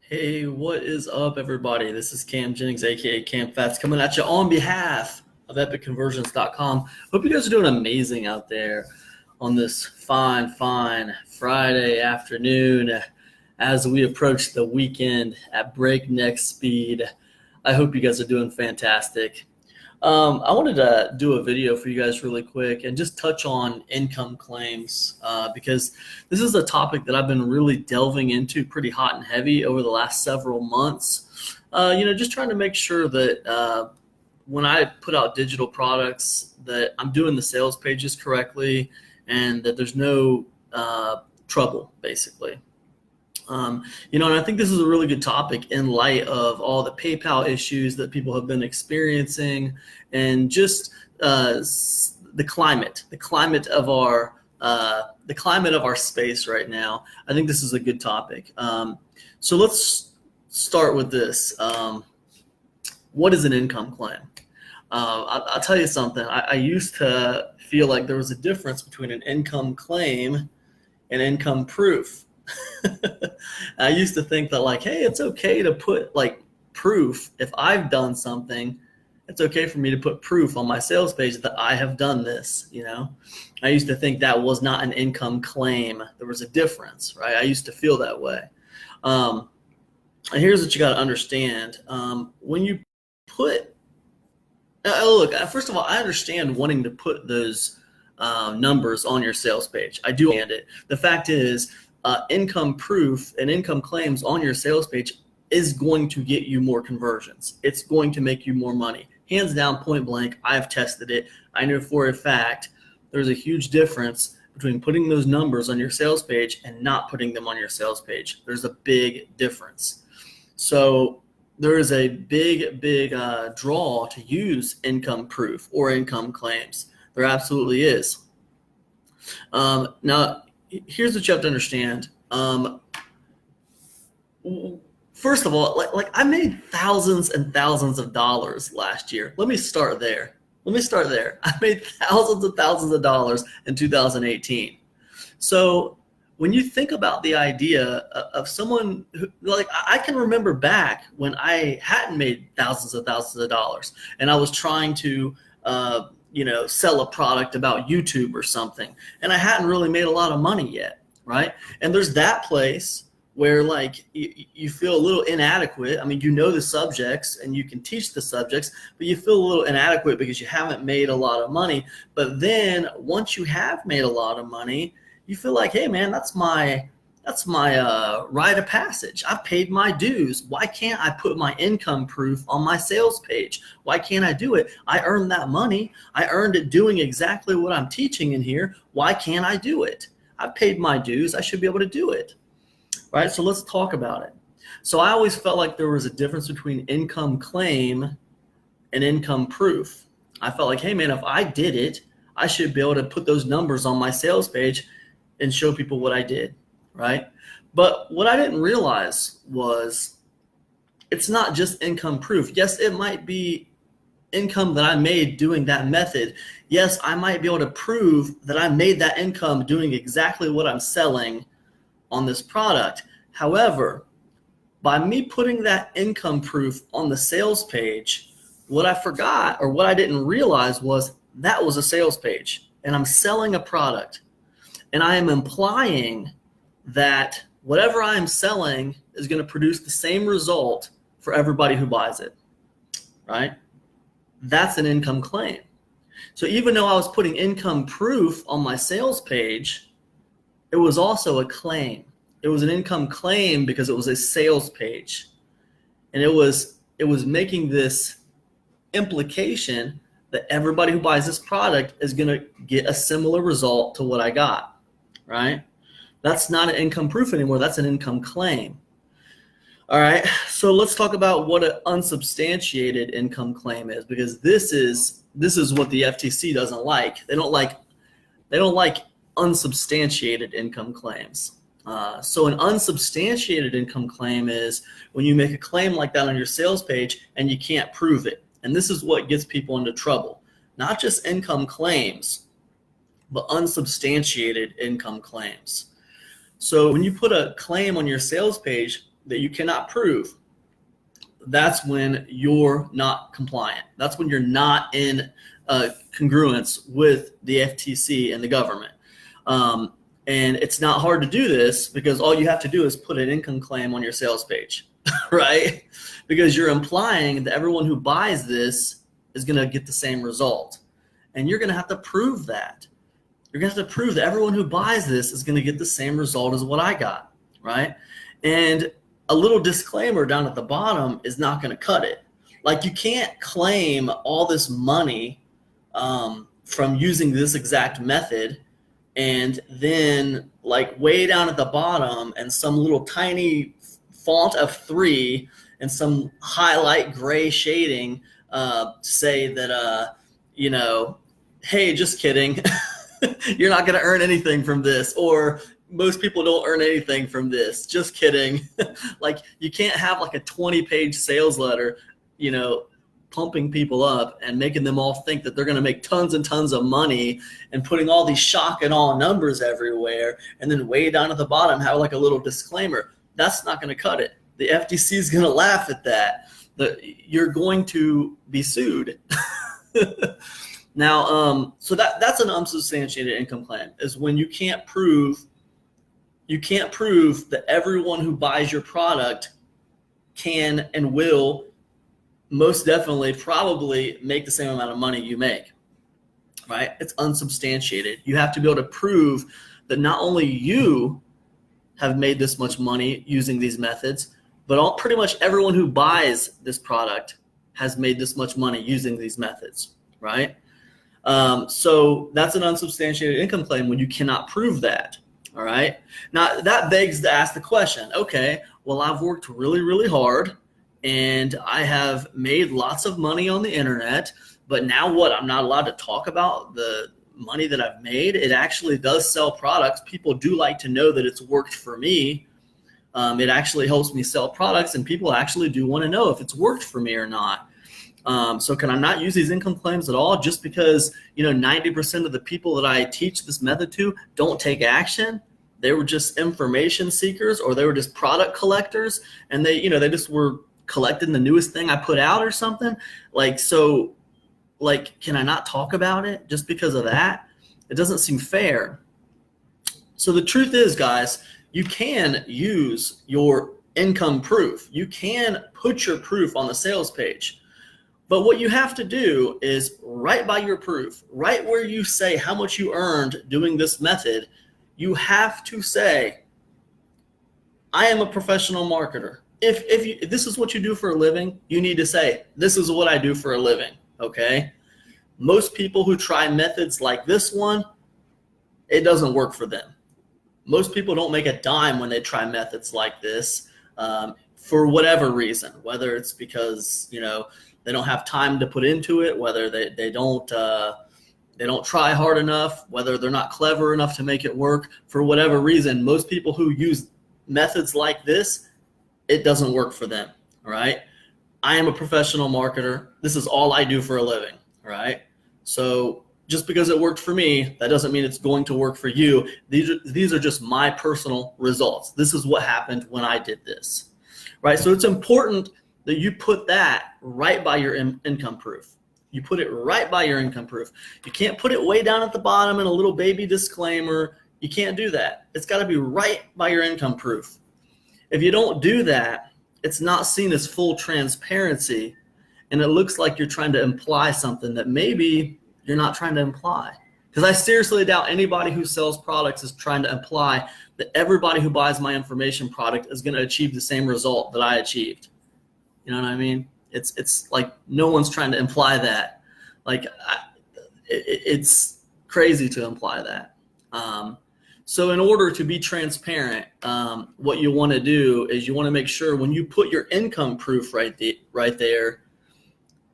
Hey, what is up, everybody? This is Cam Jennings, aka Cam Fats, coming at you on behalf of EpicConversions.com. Hope you guys are doing amazing out there on this fine Friday afternoon as we approach the weekend at breakneck speed. I hope you guys are doing fantastic. I wanted to do a video for you guys really quick and just touch on income claims because this is a topic that I've been really delving into pretty hot and heavy over the last several months. Just trying to make sure that when I put out digital products that I'm doing the sales pages correctly and that there's no trouble, basically. And I think this is a really good topic in light of all the PayPal issues that people have been experiencing and just the climate of our space right now. I think this is a good topic. So let's start with this. What is an income claim? I'll tell you something. I used to feel like there was a difference between an income claim and income proof. I used to think that hey, it's okay to put proof. If I've done something, it's okay for me to put proof on my sales page that I have done this. I used to think that was not an income claim. There was a difference, right? I used to feel that way. And here's what you got to understand. When you put, look, first of all, I understand wanting to put those numbers on your sales page. I do understand it. The fact is, income proof and income claims on your sales page is going to get you more conversions. It's going to make you more money. Hands down, point blank, I've tested it. I know for a fact there's a huge difference between putting those numbers on your sales page and not putting them on your sales page. There's a big difference. So there is a big draw to use income proof or income claims. There absolutely is. Now, here's what you have to understand. First of all, I made thousands and thousands of dollars last year. Let me start there. I made thousands of dollars in 2018. So when you think about the idea of someone who, I can remember back when I hadn't made thousands of dollars and I was trying to sell a product about YouTube or something, and I hadn't really made a lot of money yet, right? And there's that place where you feel a little inadequate. I mean, you know the subjects and you can teach the subjects, but you feel a little inadequate because you haven't made a lot of money. But then once you have made a lot of money, you feel like, hey man, that's my rite of passage. I've paid my dues. Why can't I put my income proof on my sales page? Why can't I do it? I earned that money. I earned it doing exactly what I'm teaching in here. Why can't I do it? I've paid my dues. I should be able to do it. Right? So let's talk about it. So I always felt like there was a difference between income claim and income proof. I felt like, hey man, if I did it, I should be able to put those numbers on my sales page and show people what I did. Right? But what I didn't realize was it's not just income proof. Yes, it might be income that I made doing that method. Yes, I might be able to prove that I made that income doing exactly what I'm selling on this product. However, by me putting that income proof on the sales page, what I forgot or what I didn't realize was that was a sales page and I'm selling a product, and I am implying that whatever I'm selling is going to produce the same result for everybody who buys it, right? That's an income claim. So even though I was putting income proof on my sales page, it was also a claim. It was an income claim because it was a sales page. And it was making this implication that everybody who buys this product is going to get a similar result to what I got, right? That's not an income proof anymore. That's an income claim. All right. So let's talk about what an unsubstantiated income claim is, because this is what the FTC doesn't like. They don't like unsubstantiated income claims. So an unsubstantiated income claim is when you make a claim like that on your sales page and you can't prove it. And this is what gets people into trouble. Not just income claims, but unsubstantiated income claims. So when you put a claim on your sales page, that you cannot prove, that's when you're not compliant. That's when you're not in congruence with the FTC and the government. And it's not hard to do this because all you have to do is put an income claim on your sales page, right? Because you're implying that everyone who buys this is going to get the same result. And you're going to have to prove that. You're going to have to prove that everyone who buys this is going to get the same result as what I got, right? And a little disclaimer down at the bottom is not going to cut it. Like, you can't claim all this money from using this exact method, and then like way down at the bottom and some little tiny font of 3 and some highlight gray shading say that, hey, just kidding. You're not going to earn anything from this, or most people don't earn anything from this. Just kidding. Like, you can't have like a 20-page sales letter, pumping people up and making them all think that they're going to make tons and tons of money and putting all these shock and awe numbers everywhere. And then way down at the bottom, have like a little disclaimer. That's not going to cut it. The FTC is going to laugh at that. You're going to be sued. Now, so that's an unsubstantiated income claim, is when you can't prove that everyone who buys your product can and will most definitely probably make the same amount of money you make, right? It's unsubstantiated. You have to be able to prove that not only you have made this much money using these methods, but pretty much everyone who buys this product has made this much money using these methods, right? So that's an unsubstantiated income claim when you cannot prove that, all right? Now, that begs to ask the question, okay, well, I've worked really, really hard, and I have made lots of money on the internet, but now what? I'm not allowed to talk about the money that I've made. It actually does sell products. People do like to know that it's worked for me. It actually helps me sell products, and people actually do want to know if it's worked for me or not. So can I not use these income claims at all just because 90% of the people that I teach this method to don't take action? They were just information seekers, or they were just product collectors, and they just were collecting the newest thing I put out or something. Can I not talk about it just because of that? It doesn't seem fair. So the truth is, guys, you can use your income proof. You can put your proof on the sales page. But what you have to do is right by your proof, right where you say how much you earned doing this method, you have to say, I am a professional marketer. If this is what you do for a living, you need to say, this is what I do for a living, okay? Most people who try methods like this one, it doesn't work for them. Most people don't make a dime when they try methods like this for whatever reason, whether it's because, they don't have time to put into it, whether they don't try hard enough, whether they're not clever enough to make it work. For whatever reason, most people who use methods like this, it doesn't work for them, all right? I am a professional marketer. This is all I do for a living, all right? So just because it worked for me, that doesn't mean it's going to work for you. These are just my personal results. This is what happened when I did this, right? So it's important that you put that right by your income proof. You put it right by your income proof. You can't put it way down at the bottom in a little baby disclaimer. You can't do that. It's got to be right by your income proof. If you don't do that, it's not seen as full transparency, and it looks like you're trying to imply something that maybe you're not trying to imply. Because I seriously doubt anybody who sells products is trying to imply that everybody who buys my information product is going to achieve the same result that I achieved. You know what I mean? It's like no one's trying to imply that. It's crazy to imply that. So in order to be transparent, what you want to do is you want to make sure when you put your income proof right there,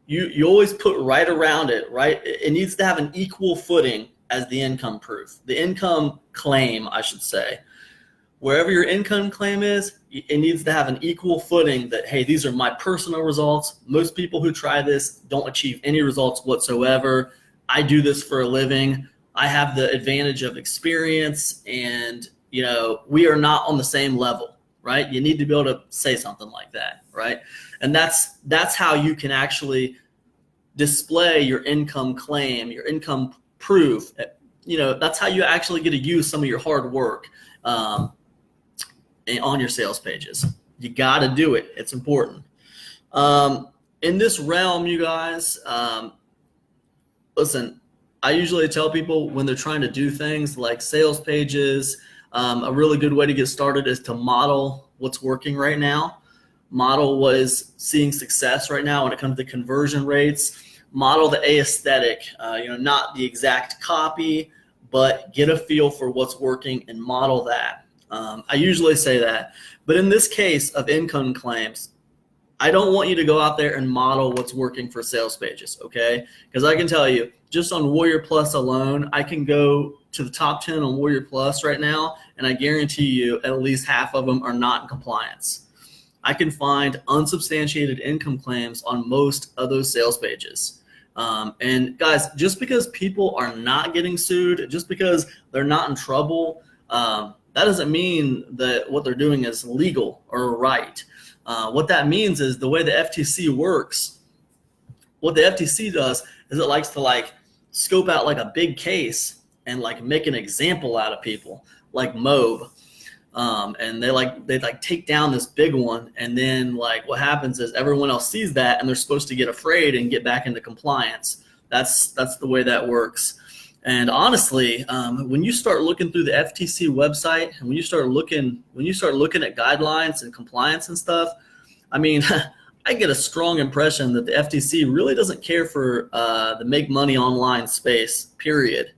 you always put right around it, right? It needs to have an equal footing as the income proof, the income claim, I should say. Wherever your income claim is, it needs to have an equal footing that, hey, these are my personal results. Most people who try this don't achieve any results whatsoever. I do this for a living. I have the advantage of experience, and we are not on the same level. right? You need to be able to say something like that, right? And that's how you can actually display your income claim, your income proof. That's how you actually get to use some of your hard work on your sales pages. You got to do it. It's important. In this realm, you guys, listen, I usually tell people when they're trying to do things like sales pages, a really good way to get started is to model what's working right now. Model what is seeing success right now when it comes to conversion rates. Model the aesthetic, not the exact copy, but get a feel for what's working and model that. I usually say that. But in this case of income claims, I don't want you to go out there and model what's working for sales pages, okay? Because I can tell you, just on Warrior Plus alone, I can go to the top 10 on Warrior Plus right now, and I guarantee you at least half of them are not in compliance. I can find unsubstantiated income claims on most of those sales pages. And guys, just because people are not getting sued, just because they're not in trouble, that doesn't mean that what they're doing is legal or right. What that means is the way the FTC works, what the FTC does is it likes to scope out a big case and make an example out of people like Mobe. And they take down this big one, and then what happens is everyone else sees that and they're supposed to get afraid and get back into compliance. That's the way that works. And honestly, when you start looking through the FTC website and when you start looking at guidelines and compliance and stuff, I mean, I get a strong impression that the FTC really doesn't care for the make money online space, period.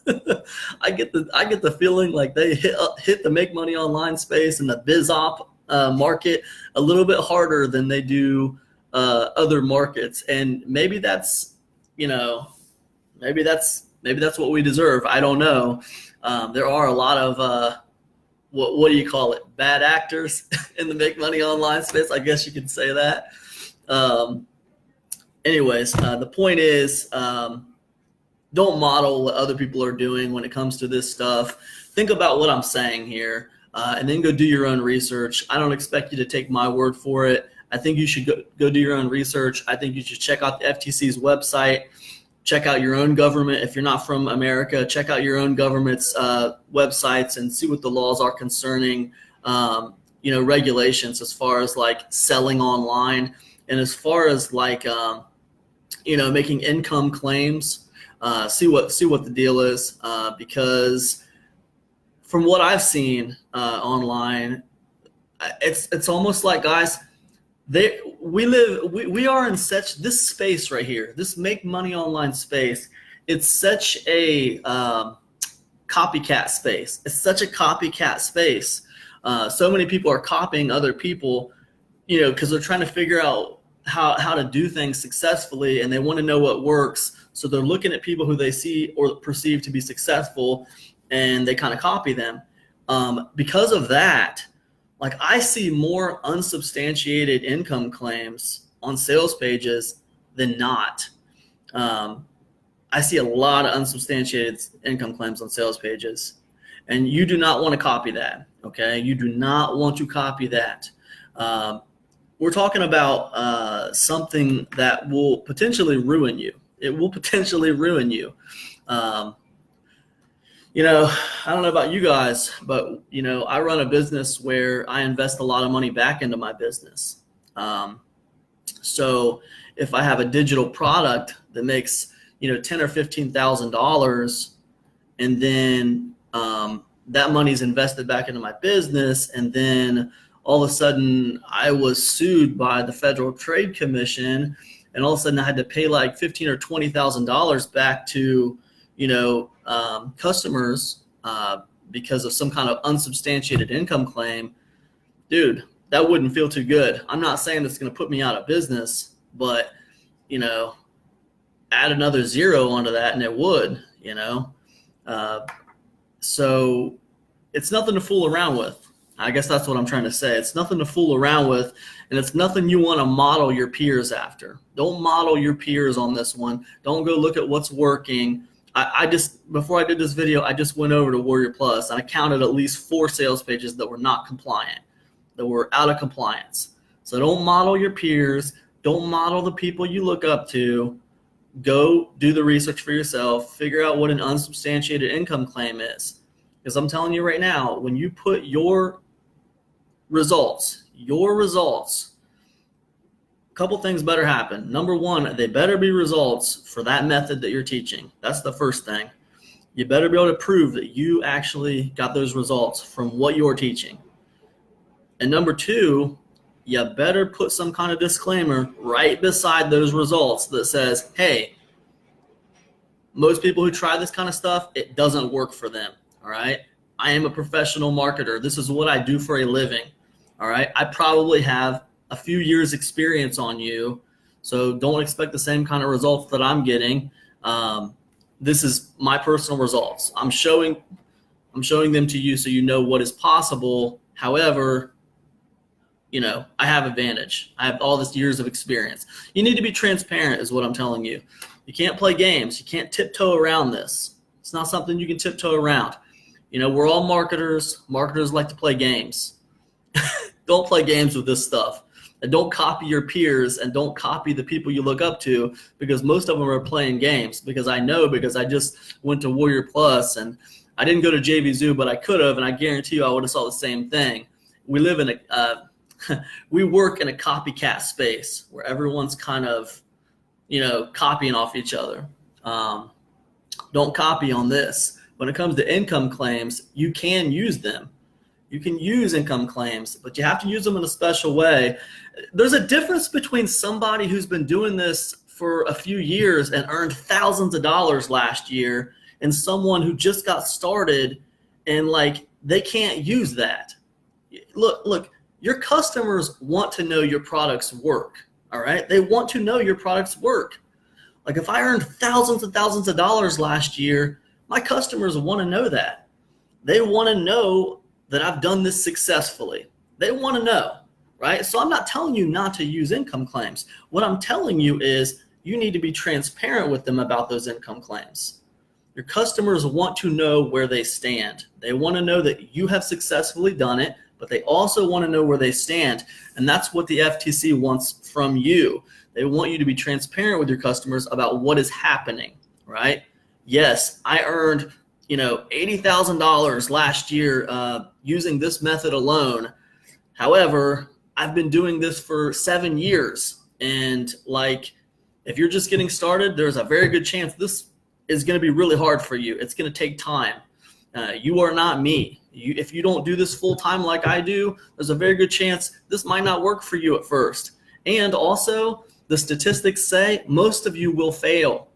I get the feeling like they hit the make money online space and the biz op market a little bit harder than they do other markets, and maybe that's what we deserve. I don't know. There are a lot of what do you call it? Bad actors in the make money online space. I guess you could say that. Anyways, the point is, don't model what other people are doing when it comes to this stuff. Think about what I'm saying here, and then go do your own research. I don't expect you to take my word for it. I think you should go do your own research. I think you should check out the FTC's website. Check out your own government. If you're not from America, check out your own government's websites and see what the laws are concerning, regulations as far as selling online, and as far as making income claims. See what the deal is, because from what I've seen online, it's almost like, guys, we are in this space right here, this make money online space. It's such a copycat space. It's such a copycat space. So many people are copying other people, because they're trying to figure out how to do things successfully, and they want to know what works. So they're looking at people who they see or perceive to be successful, and they kind of copy them. Because of that, I see more unsubstantiated income claims on sales pages than not. I see a lot of unsubstantiated income claims on sales pages, and you do not want to copy that, okay? You do not want to copy that. We're talking about something that will potentially ruin you. It will potentially ruin you. I don't know about you guys, but, I run a business where I invest a lot of money back into my business. So if I have a digital product that makes, $10,000 or $15,000, and then that money's invested back into my business, and then all of a sudden I was sued by the Federal Trade Commission, and all of a sudden I had to pay $15,000 or $20,000 back to, customers because of some kind of unsubstantiated income claim. Dude, that wouldn't feel too good. I'm not saying it's going to put me out of business, but, add another zero onto that and it would, so it's nothing to fool around with. I guess that's what I'm trying to say. It's nothing to fool around with, and it's nothing you want to model your peers after. Don't model your peers on this one. Don't go look at what's working. I just, before I did this video, I just went over to Warrior Plus and I counted at least 4 sales pages that were not compliant. that we're out of compliance. So don't model your peers. Don't model the people you look up to. Go do the research for yourself. Figure out what an unsubstantiated income claim is. Because I'm telling you right now, when you put your results, a couple things better happen. Number one, they better be results for that method that you're teaching. That's the first thing. You better be able to prove that you actually got those results from what you're teaching. And number two, you better put some kind of disclaimer right beside those results that says, hey, most people who try this kind of stuff, it doesn't work for them. All right. I am a professional marketer. This is what I do for a living. All right. I probably have a few years experience on you. So don't expect the same kind of results that I'm getting. This is my personal results. I'm showing them to you so you know what is possible. However, I have advantage. I have all this years of experience. You need to be transparent is what I'm telling you. You can't play games. You can't tiptoe around this. It's not something you can tiptoe around. We're all marketers. Marketers like to play games. Don't play games with this stuff. And don't copy your peers and don't copy the people you look up to, because most of them are playing games. Because I just went to Warrior Plus and I didn't go to JVZoo, but I could have, and I guarantee you I would have saw the same thing. We live in we work in a copycat space where everyone's kind of, copying off each other. Don't copy on this. When it comes to income claims, you can use them. You can use income claims, but you have to use them in a special way. There's a difference between somebody who's been doing this for a few years and earned thousands of dollars last year and someone who just got started and they can't use that. Look, your customers want to know your products work. All right. They want to know your products work. Like if I earned thousands and thousands of dollars last year, my customers want to know that. They want to know that I've done this successfully. They want to know, right? So I'm not telling you not to use income claims. What I'm telling you is you need to be transparent with them about those income claims. Your customers want to know where they stand. They want to know that you have successfully done it, but they also want to know where they stand. And that's what the FTC wants from you. They want you to be transparent with your customers about what is happening, right? Yes, I earned, $80,000 last year using this method alone. However, I've been doing this for 7 years. And if you're just getting started, there's a very good chance this is going to be really hard for you. It's going to take time. You are not me. If you don't do this full time like I do, there's a very good chance this might not work for you at first. And also, the statistics say most of you will fail.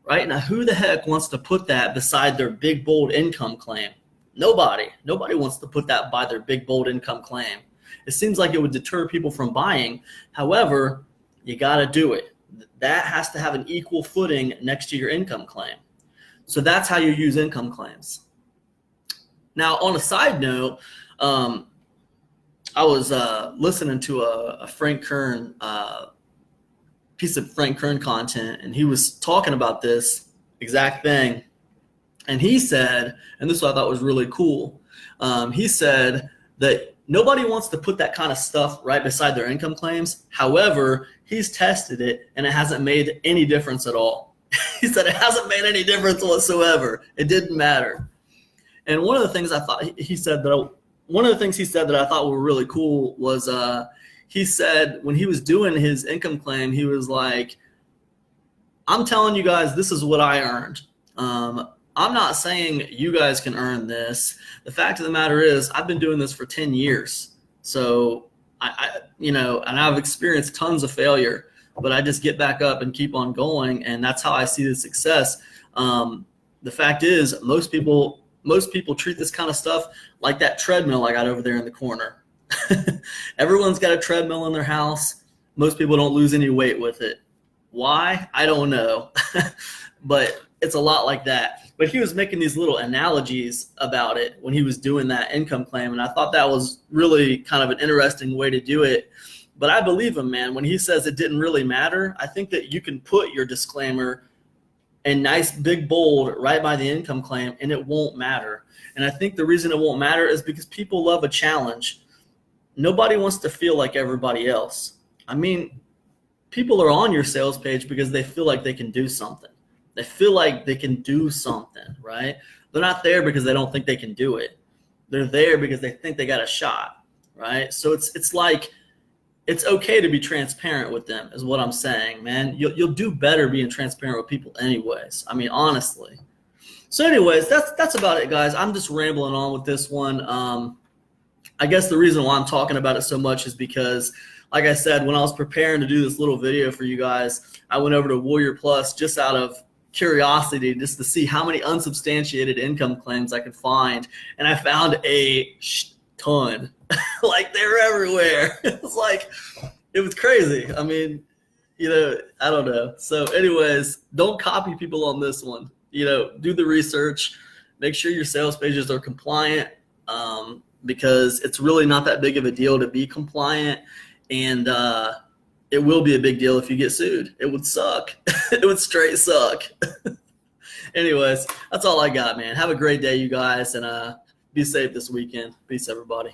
Right? Now, who the heck wants to put that beside their big, bold income claim? Nobody. Nobody wants to put that by their big, bold income claim. It seems like it would deter people from buying. However, you got to do it. That has to have an equal footing next to your income claim. So that's how you use income claims. Now, on a side note, I was listening to a Frank Kern piece of Frank Kern content, and he was talking about this exact thing. And he said, and this is what I thought was really cool, he said that nobody wants to put that kind of stuff right beside their income claims. However, he's tested it, and it hasn't made any difference at all. He said it hasn't made any difference whatsoever. It didn't matter. And one of the things he said that I thought were really cool was he said when he was doing his income claim, he was like, I'm telling you guys, this is what I earned. I'm not saying you guys can earn this. The fact of the matter is I've been doing this for 10 years. So and I've experienced tons of failure, but I just get back up and keep on going. And that's how I see the success. The fact is most people treat this kind of stuff like that treadmill I got over there in the corner. Everyone's got a treadmill in their house. Most people don't lose any weight with it. Why? I don't know. But it's a lot like that. But he was making these little analogies about it when he was doing that income claim. And I thought that was really kind of an interesting way to do it. But I believe him, man. When he says it didn't really matter, I think that you can put your disclaimer in nice, big, bold right by the income claim, and it won't matter. And I think the reason it won't matter is because people love a challenge. nobody wants to feel like everybody else. I mean, people are on your sales page because they feel like they can do something. They feel like they can do something, right? They're not there because they don't think they can do it. They're there because they think they got a shot, right? So it's like, it's okay to be transparent with them is what I'm saying, man. You'll do better being transparent with people anyways. I mean, honestly. So anyways, that's about it, guys. I'm just rambling on with this one. I guess the reason why I'm talking about it so much is because, like I said, when I was preparing to do this little video for you guys, I went over to Warrior Plus just out of curiosity, just to see how many unsubstantiated income claims I could find, and I found a ton. Like, they're everywhere. It's like, it was crazy. I mean, I don't know. So anyways, don't copy people on this one. Do the research, make sure your sales pages are compliant, because it's really not that big of a deal to be compliant, and it will be a big deal if you get sued. It would suck. It would straight suck. Anyways, that's all I got, man. Have a great day, you guys, and be safe this weekend. Peace, everybody.